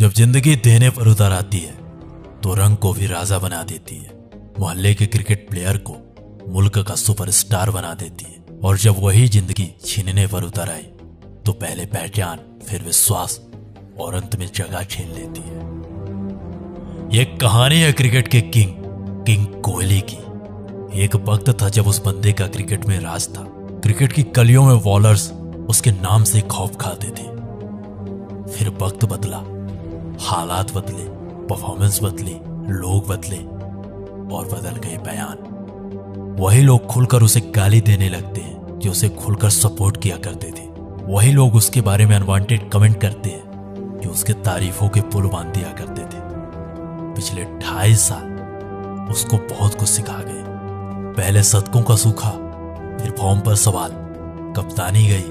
जब जिंदगी देने पर उतर आती है तो रंग को भी राजा बना देती है। मोहल्ले के क्रिकेट प्लेयर को मुल्क का सुपरस्टार बना देती है। और जब वही जिंदगी छीनने पर उतर आई तो पहले पहचान, फिर विश्वास और अंत में जगह छीन लेती है। ये कहानी है क्रिकेट के किंग कोहली की। एक वक्त था जब उस बंदे का क्रिकेट में राज था। क्रिकेट की गलियों में बॉलर्स उसके नाम से खौफ खाते थे। फिर वक्त बदला, हालात बदले, परफॉर्मेंस बदली, लोग बदले और बदल गए बयान। वही लोग खुलकर उसे गाली देने लगते हैं जो उसे खुलकर सपोर्ट किया करते थे। वही लोग उसके बारे में अनवांटेड कमेंट करते हैं जो उसके तारीफों के पुल बांध दिया करते थे। पिछले 2.5 साल उसको बहुत कुछ सिखा गए। पहले शतकों का सूखा, फिर फॉर्म पर सवाल, कप्तानी गई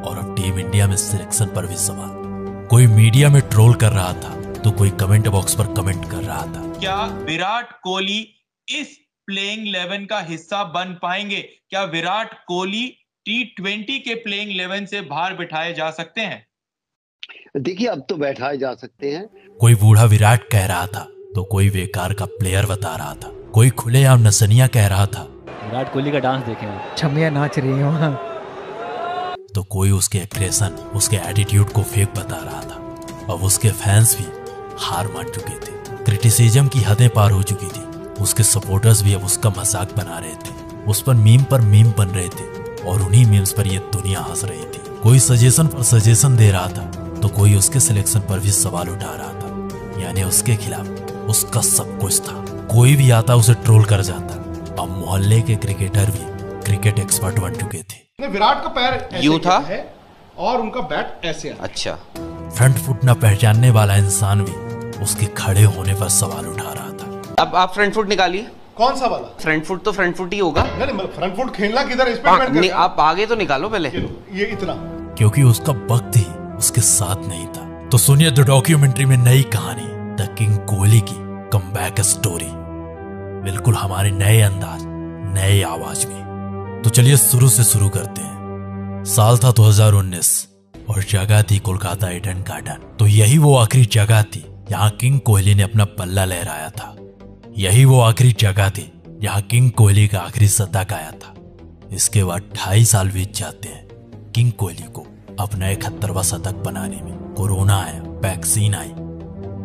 और अब टीम इंडिया में सिलेक्शन पर भी सवाल। कोई मीडिया में ट्रोल कर रहा था तो कोई कमेंट बॉक्स पर कमेंट कर रहा था। क्या विराट कोहली इस प्लेइंग 11 का हिस्सा बन पाएंगे? क्या विराट कोहली T20 के प्लेइंग 11 से बाहर बिठाए जा सकते हैं? देखिए, अब तो बैठाए जा सकते हैं। कोई बूढ़ा विराट कह रहा था तो कोई बेकार का प्लेयर बता रहा था। कोई खुलेआम नसनिया कह रहा था। विराट कोहली का डांस देखें, छमिया नाच रही है वहां। तो कोई उसके एग्रेशन, उसके एटीट्यूड को फेक बता रहा था। अब उसके फैंस भी हार मान चुके थे। क्रिटिसिज्म की हदें पार हो चुकी थी। उसके सपोर्टर्स भी अब उसका मजाक बना रहे थे। उस पर मीम बन रहे थे और उन्हीं मीम्स पर ये दुनिया हंस रही थी। कोई सजेशन पर सजेशन दे रहा था तो कोई उसके सिलेक्शन पर भी सवाल उठा रहा था। यानी उसके खिलाफ उसका सब कुछ था। कोई भी आता उसे ट्रोल कर जाता। अब मोहल्ले के क्रिकेटर भी क्रिकेट एक्सपर्ट बन चुके थे। विराट का पैर ऐसे यूं था है और उनका बैट ऐसे है। अच्छा, फ्रंट फुट न पहचानने वाला इंसान भी उसके खड़े होने पर सवाल उठा रहा था। अब आप फ्रंट फुट निकालिए। कौन सा वाला? फ्रंट फुट तो फ्रंट फुट ही होगा। नहीं, फ्रंट फुट खेलना किधर, इस पे डिपेंड करता है। आप आगे तो निकालो पहले। ये इतना, क्योंकि उसका वक्त ही उसके साथ नहीं था। तो सुनिए द डॉक्यूमेंट्री में नई कहानी, द किंग कोहली की कमबैक स्टोरी, बिल्कुल हमारे नए अंदाज, नए आवाज में। तो चलिए शुरू से शुरू करते हैं। साल था 2019 और जगह थी कोलकाता ईडन गार्डन। तो यही वो आखिरी जगह थी जहां किंग कोहली ने अपना पल्ला लहराया था। यही वो आखिरी जगह थी जहां किंग कोहली का आखिरी शतक आया था। इसके बाद 2.5 साल बीत जाते हैं किंग कोहली को अपना 71वां शतक बनाने में। कोरोना आया, वैक्सीन आई,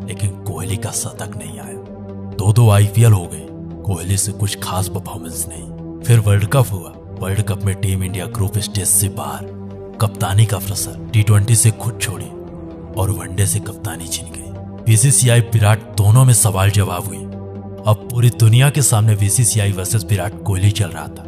लेकिन कोहली का शतक नहीं आया। 2 IPL हो गए, कोहली से कुछ खास परफॉर्मेंस नहीं। फिर वर्ल्ड कप हुआ। वर्ल्ड कप में टीम इंडिया ग्रुप स्टेज से बाहर। कप्तानी का प्रेशर, T20 से खुद छोड़ी और वनडे से कप्तानी छिन गई। BCCI विराट दोनों में सवाल जवाब हुई। अब पूरी दुनिया के सामने BCCI वर्सेस विराट कोहली चल रहा था।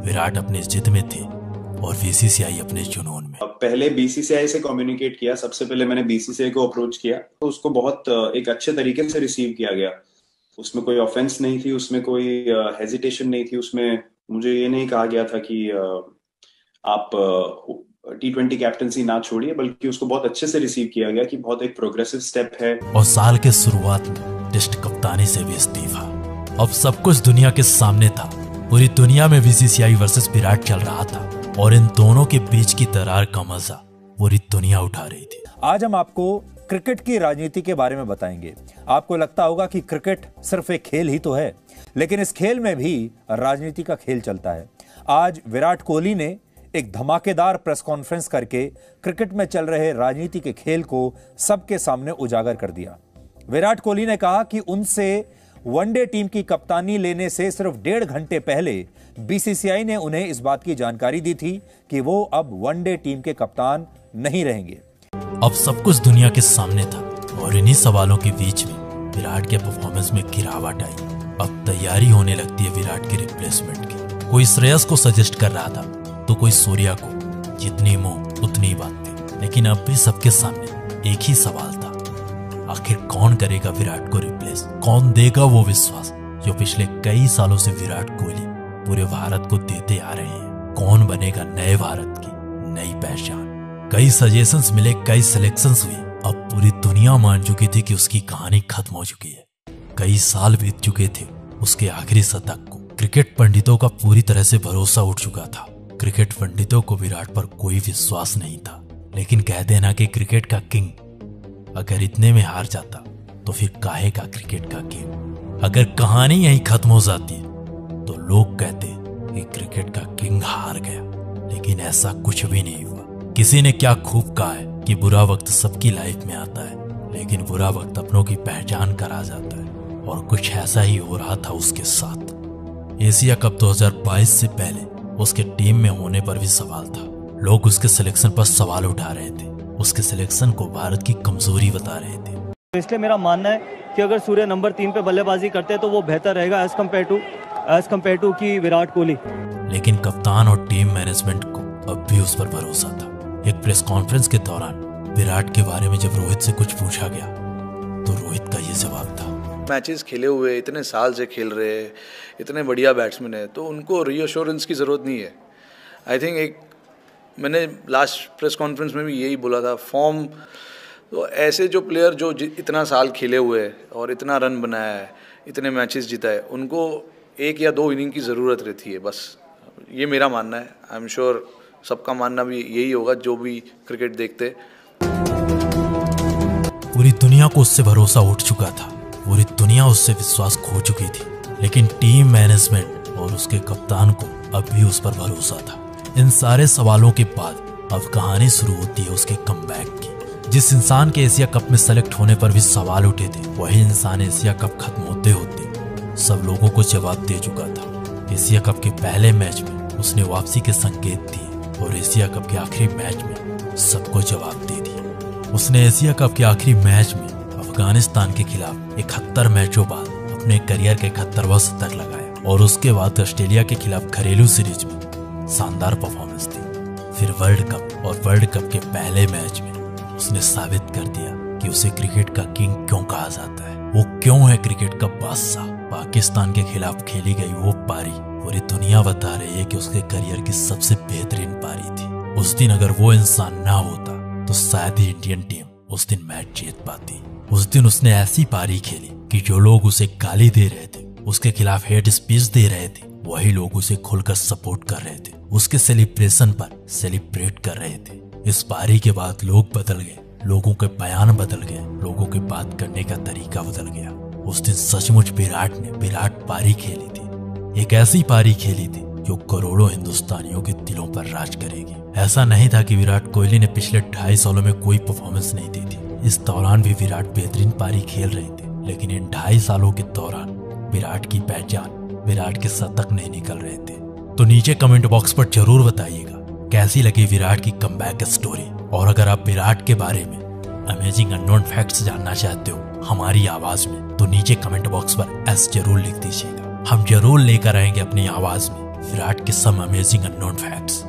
विराट अपनी जिद में थे और BCCI अपने जुनून में। पहले BCCI से कम्युनिकेट किया। सबसे पहले मैंने BCCI को अप्रोच किया तो उसको बहुत एक अच्छे तरीके से रिसीव किया गया। उसमें कोई ऑफेंस नहीं थी, उसमें कोई हेजिटेशन नहीं थी। उसमें मुझे ये नहीं कहा गया था कि आप T20 कैप्टनसी ना छोड़िए, बल्कि उसको बहुत अच्छे से रिसीव किया गया कि बहुत एक प्रोग्रेसिव स्टेप है। और साल के शुरुआत में टेस्ट कप्तानी से भी इस्तीफा। अब सब कुछ दुनिया के सामने था। पूरी दुनिया में BCCI वर्सेस विराट चल रहा था और इन दोनों के बीच की दरार का मजा पूरी दुनिया उठा रही थी। आज हम आपको क्रिकेट की राजनीति के बारे में बताएंगे। आपको लगता होगा कि क्रिकेट सिर्फ एक खेल ही तो है, लेकिन इस खेल में भी राजनीति का खेल चलता है। आज विराट कोहली ने एक धमाकेदार प्रेस कॉन्फ्रेंस करके क्रिकेट में चल रहे राजनीति के खेल को सबके सामने उजागर कर दिया। विराट कोहली ने कहा कि उनसे वनडे टीम की कप्तानी लेने से सिर्फ 1.5 घंटे पहले BCCI ने उन्हें इस बात की जानकारी दी थी कि वो अब वनडे टीम के कप्तान नहीं रहेंगे। अब सब कुछ दुनिया के सामने था और इन्हीं सवालों के बीच में विराट के परफॉर्मेंस में गिरावट आई। अब तैयारी होने लगती है विराट के रिप्लेसमेंट की। कोई श्रेयस को सजेस्ट कर रहा था तो कोई सूर्या को। जितनी मुंह उतनी बात थी, लेकिन अब भी सबके सामने एक ही सवाल था, आखिर कौन करेगा विराट को रिप्लेस? कौन देगा वो विश्वास जो पिछले कई सालों से विराट कोहली पूरे भारत को देते आ रहे हैं? कौन बनेगा नए भारत की नई पहचान? कई सजेशंस मिले, कई सिलेक्शंस हुई। अब पूरी दुनिया मान चुकी थी कि उसकी कहानी खत्म हो चुकी है। कई साल बीत चुके थे उसके आखिरी शतक को। क्रिकेट पंडितों का पूरी तरह से भरोसा उठ चुका था। क्रिकेट पंडितों को विराट पर कोई विश्वास नहीं था, लेकिन कह देना कि क्रिकेट का किंग अगर इतने में हार जाता तो फिर काहे का क्रिकेट का गेम। अगर कहानी यहीं खत्म हो जाती तो लोग कहते कि क्रिकेट का किंग हार गया, लेकिन ऐसा कुछ भी नहीं हुआ। किसी ने क्या खूब कहा है कि बुरा वक्त सबकी लाइफ में आता है, लेकिन बुरा वक्त अपनों की पहचान कर आ जाता है, और कुछ ऐसा ही हो रहा था उसके साथ। एशिया कप 2022 से पहले उसके टीम में होने पर भी सवाल था। लोग उसके सिलेक्शन पर सवाल उठा रहे थे, उसके सिलेक्शन को भारत की कमजोरी बता रहे थे। इसलिए मेरा मानना है कि अगर सूर्य नंबर 3 पे बल्लेबाजी करते तो वो बेहतर रहेगा एज कम्पेयर टू की विराट कोहली। लेकिन कप्तान और टीम मैनेजमेंट को अब भी उस पर भरोसा था। एक प्रेस कॉन्फ्रेंस के दौरान विराट के बारे में जब रोहित से कुछ पूछा गया तो रोहित का ये जवाब था। मैचेस खेले हुए, इतने साल से खेल रहे, इतने बढ़िया बैट्समैन है, तो उनको रीअश्योरेंस की ज़रूरत नहीं है। आई थिंक मैंने लास्ट प्रेस कॉन्फ्रेंस में भी यही बोला था, फॉर्म तो ऐसे जो प्लेयर जो इतना साल खेले हुए है और इतना रन बनाया है, इतने मैचेस जीता है, उनको 1 या 2 इनिंग की ज़रूरत रहती है, बस ये मेरा मानना है। आई एम श्योर सबका मानना भी यही होगा जो भी क्रिकेट देखते। पूरी दुनिया को उससे भरोसा उठ चुका था, पूरी दुनिया उससे विश्वास खो चुकी थी, लेकिन टीम मैनेजमेंट और उसके कप्तान को अब भी उस पर भरोसा था। इन सारे सवालों के बाद अब कहानी शुरू होती है उसके कमबैक की। जिस इंसान के एशिया कप में सेलेक्ट होने पर भी सवाल उठे थे, वही इंसान एशिया कप खत्म होते होते सब लोगों को जवाब दे चुका था। एशिया कप के पहले मैच में उसने वापसी के संकेत दिए और एशिया कप के आखिरी मैच में सबको जवाब दे दिया। उसने एशिया कप के आखिरी मैच में अफगानिस्तान के खिलाफ 71 मैचों बाद अपने करियर के 71वां शतक लगाया, और उसके बाद ऑस्ट्रेलिया के खिलाफ घरेलू सीरीज में शानदार परफॉर्मेंस दी। फिर वर्ल्ड कप और वर्ल्ड कप के पहले मैच में उसने साबित कर दिया कि उसे क्रिकेट का किंग क्यों कहा जाता है, वो क्यों है क्रिकेट का बादशाह। पाकिस्तान के खिलाफ खेली गई वो पारी पूरी दुनिया बता रही है कि उसके करियर की सबसे बेहतरीन पारी थी। उस दिन अगर वो इंसान ना होता तो शायद ही इंडियन टीम उस दिन मैच जीत पाती। उस दिन उसने ऐसी पारी खेली कि जो लोग उसे गाली दे रहे थे, उसके खिलाफ हेट स्पीच दे रहे थे, वही लोग उसे खुलकर सपोर्ट कर रहे थे, उसके सेलिब्रेशन पर सेलिब्रेट कर रहे थे। इस पारी के बाद लोग बदल गए, लोगों के बयान बदल गए, लोगों के बात करने का तरीका बदल गया। उस दिन सचमुच विराट ने विराट पारी खेली थी, एक ऐसी पारी खेली थी जो करोड़ों हिंदुस्तानियों के दिलों पर राज करेगी। ऐसा नहीं था कि विराट कोहली ने पिछले 2.5 सालों में कोई परफॉर्मेंस नहीं दी थी। इस दौरान भी विराट बेहतरीन पारी खेल रहे थे, लेकिन इन 2.5 सालों के दौरान विराट की पहचान, विराट के शतक नहीं निकल रहे थे। तो नीचे कमेंट बॉक्स पर जरूर बताइएगा कैसी लगी विराट की कमबैक स्टोरी। और अगर आप विराट के बारे में अमेजिंग अननोन फैक्ट्स जानना चाहते हो हमारी आवाज में, तो नीचे कमेंट बॉक्स पर एस जरूर लिख दीजिएगा। हम जरूर लेकर आएंगे अपनी आवाज में विराट के सम अमेजिंग अननोन फैक्ट्स।